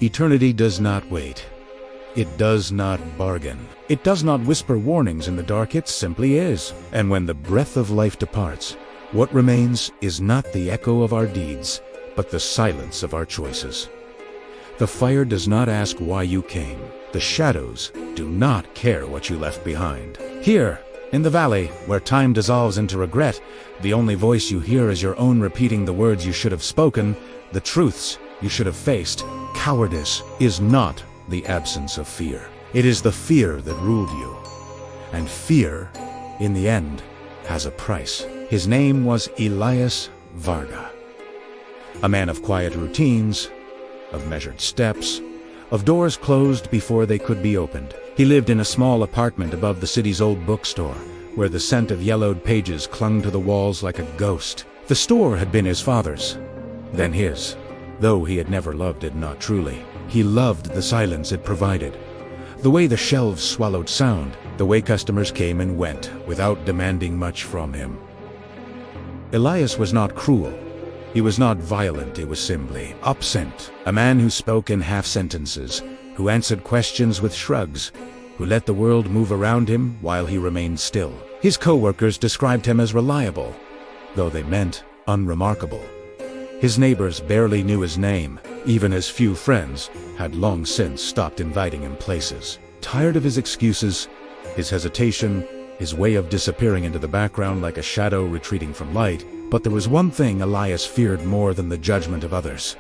Eternity does not wait. It does not bargain. It does not whisper warnings in the dark, it simply is. And when the breath of life departs, what remains is not the echo of our deeds, but the silence of our choices. The fire does not ask why you came. The shadows do not care what you left behind. Here, in the valley, where time dissolves into regret, the only voice you hear is your own repeating the words you should have spoken, the truths you should have faced. Cowardice is not the absence of fear. It is the fear that ruled you. And fear, in the end, has a price. His name was Elias Varga. A man of quiet routines, of measured steps, of doors closed before they could be opened. He lived in a small apartment above the city's old bookstore, where the scent of yellowed pages clung to the walls like a ghost. The store had been his father's, then his. Though he had never loved it, not truly. He loved the silence it provided. The way the shelves swallowed sound, the way customers came and went, without demanding much from him. Elias was not cruel. He was not violent, it was simply absent. A man who spoke in half sentences, who answered questions with shrugs, who let the world move around him while he remained still. His co-workers described him as reliable, though they meant unremarkable. His neighbors barely knew his name, even his few friends had long since stopped inviting him places. Tired of his excuses, his hesitation, his way of disappearing into the background like a shadow retreating from light, but there was one thing Elias feared more than the judgment of others: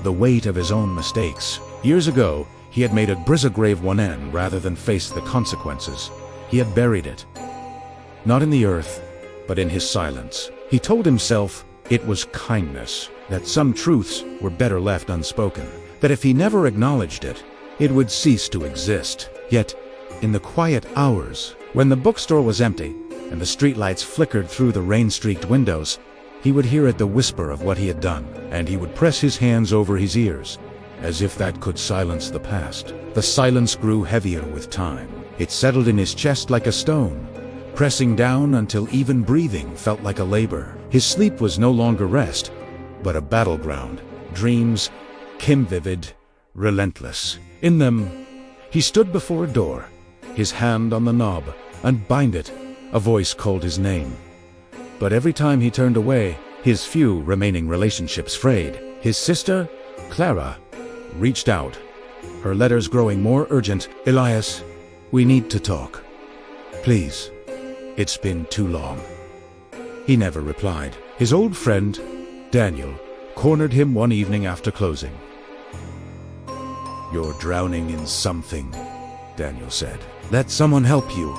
the weight of his own mistakes. Years ago, he had made a grave one end rather than face the consequences. He had buried it. Not in the earth, but in his silence. He told himself it was kindness, that some truths were better left unspoken, that if he never acknowledged it, it would cease to exist. Yet, in the quiet hours, when the bookstore was empty and the streetlights flickered through the rain-streaked windows, he would hear at the whisper of what he had done, and he would press his hands over his ears, as if that could silence the past. The silence grew heavier with time. It settled in his chest like a stone, pressing down until even breathing felt like a labor. His sleep was no longer rest, but a battleground. Dreams, vivid, relentless. In them, he stood before a door, his hand on the knob. Unbind it, a voice called his name. But every time he turned away, his few remaining relationships frayed. His sister, Clara, reached out, her letters growing more urgent. "Elias, we need to talk. Please. It's been too long." He never replied. His old friend, Daniel, cornered him one evening after closing. "You're drowning in something," Daniel said. "Let someone help you."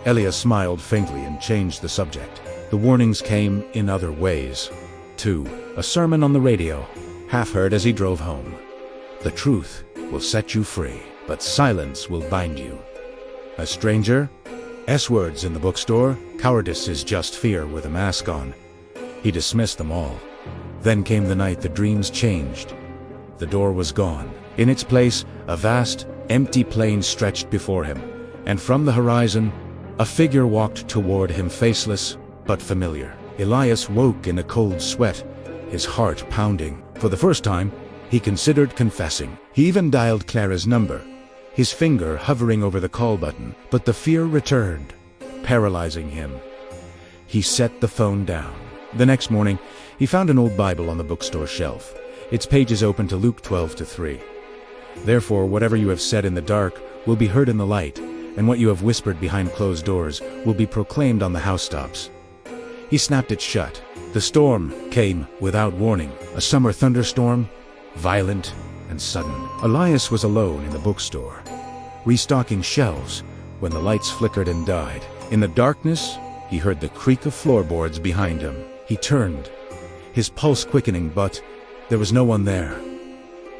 Elias smiled faintly and changed the subject. The warnings came in other ways. Too, a sermon on the radio, half heard as he drove home. "The truth will set you free, but silence will bind you." A stranger? S-words in the bookstore? Cowardice is just fear with a mask on. He dismissed them all. Then came the night the dreams changed. The door was gone. In its place, a vast, empty plain stretched before him, and from the horizon, a figure walked toward him, faceless but familiar. Elias woke in a cold sweat, his heart pounding. For the first time, he considered confessing. He even dialed Clara's number, his finger hovering over the call button, but the fear returned, paralyzing him. He set the phone down. The next morning, he found an old Bible on the bookstore shelf, its pages open to Luke 12:3. "Therefore, whatever you have said in the dark will be heard in the light, and what you have whispered behind closed doors will be proclaimed on the housetops." He snapped it shut. The storm came without warning, a summer thunderstorm, violent and sudden. Elias was alone in the bookstore, restocking shelves, when the lights flickered and died. In the darkness, he heard the creak of floorboards behind him. He turned, his pulse quickening, but there was no one there.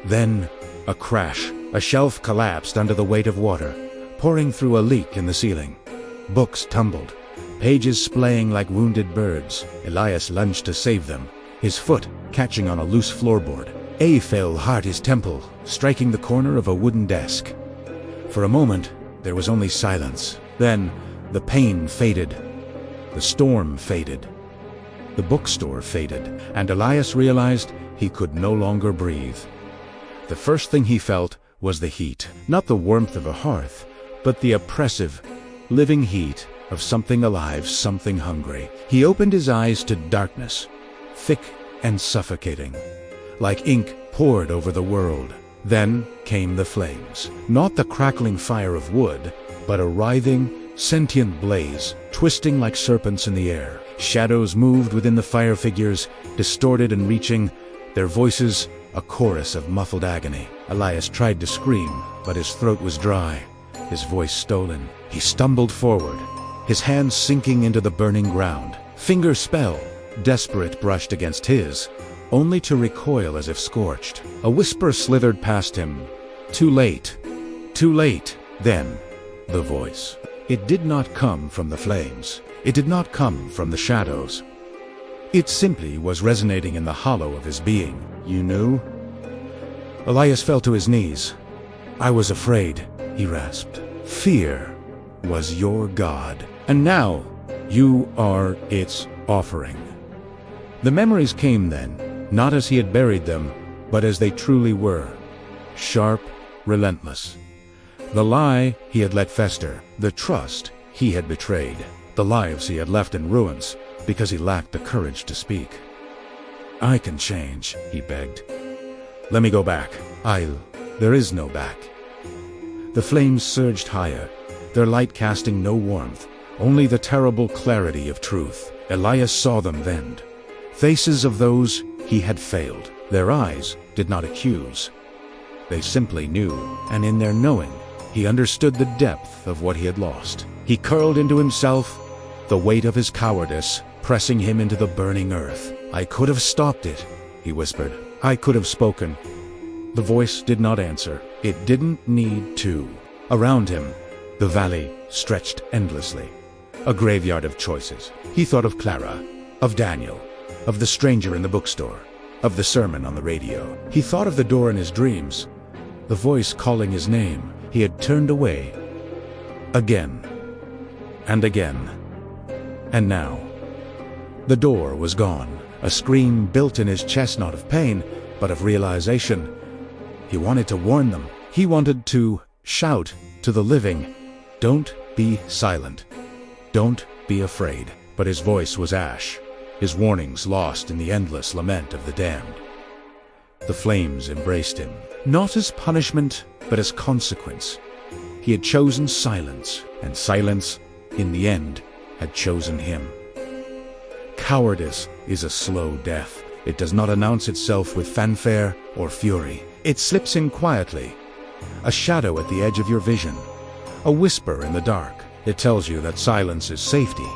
Then, a crash. A shelf collapsed under the weight of water, pouring through a leak in the ceiling. Books tumbled, pages splaying like wounded birds. Elias lunged to save them, his foot catching on a loose floorboard. A fell hard his temple, striking the corner of a wooden desk. For a moment, there was only silence. Then, the pain faded. The storm faded. The bookstore faded, and Elias realized he could no longer breathe. The first thing he felt was the heat. Not the warmth of a hearth, but the oppressive, living heat of something alive, something hungry. He opened his eyes to darkness, thick and suffocating, like ink poured over the world. Then came the flames. Not the crackling fire of wood, but a writhing, sentient blaze, twisting like serpents in the air. Shadows moved within the fire figures, distorted and reaching, their voices a chorus of muffled agony. Elias tried to scream, but his throat was dry, his voice stolen. He stumbled forward, his hands sinking into the burning ground. Finger spell, desperate, brushed against his, only to recoil as if scorched. A whisper slithered past him. Too late. Too late. Then, the voice. It did not come from the flames. It did not come from the shadows. It simply was resonating in the hollow of his being. You knew? Elias fell to his knees. I was afraid, he rasped. Fear was your god. And now, you are its offering. The memories came then, not as he had buried them, but as they truly were. Sharp, relentless. The lie he had let fester, the trust he had betrayed, the lives he had left in ruins because he lacked the courage to speak. I can change, he begged. Let me go back. There is no back. The flames surged higher, their light casting no warmth, only the terrible clarity of truth. Elias saw them then. Faces of those he had failed. Their eyes did not accuse. They simply knew, and in their knowing, he understood the depth of what he had lost. He curled into himself, the weight of his cowardice pressing him into the burning earth. I could have stopped it, he whispered. I could have spoken. The voice did not answer. It didn't need to. Around him, the valley stretched endlessly, a graveyard of choices. He thought of Clara, of Daniel, of the stranger in the bookstore, of the sermon on the radio. He thought of the door in his dreams, the voice calling his name. He had turned away. Again. And again. And now. The door was gone. A scream built in his chest, not of pain, but of realization. He wanted to warn them. He wanted to shout to the living, don't be silent. Don't be afraid. But his voice was ash, his warnings lost in the endless lament of the damned. The flames embraced him, not as punishment, but as consequence. He had chosen silence, and silence, in the end, had chosen him. Cowardice is a slow death. It does not announce itself with fanfare or fury. It slips in quietly, a shadow at the edge of your vision, a whisper in the dark. It tells you that silence is safety,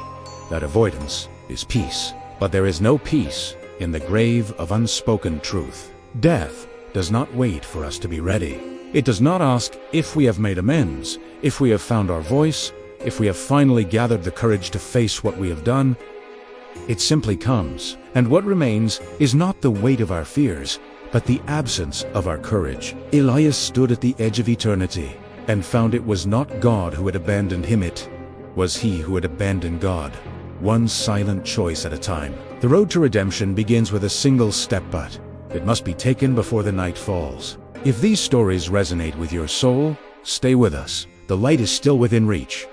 that avoidance is peace. But there is no peace in the grave of unspoken truth. Death does not wait for us to be ready. It does not ask if we have made amends, if we have found our voice, if we have finally gathered the courage to face what we have done. It simply comes, and what remains is not the weight of our fears, but the absence of our courage. Elias stood at the edge of eternity, and found it was not God who had abandoned him, it was he who had abandoned God. One silent choice at a time. The road to redemption begins with a single step, but it must be taken before the night falls. If these stories resonate with your soul, stay with us. The light is still within reach.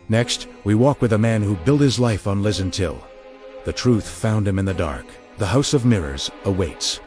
Next, we walk with a man who built his life on Liz and Till. The truth found him in the dark. The House of Mirrors awaits.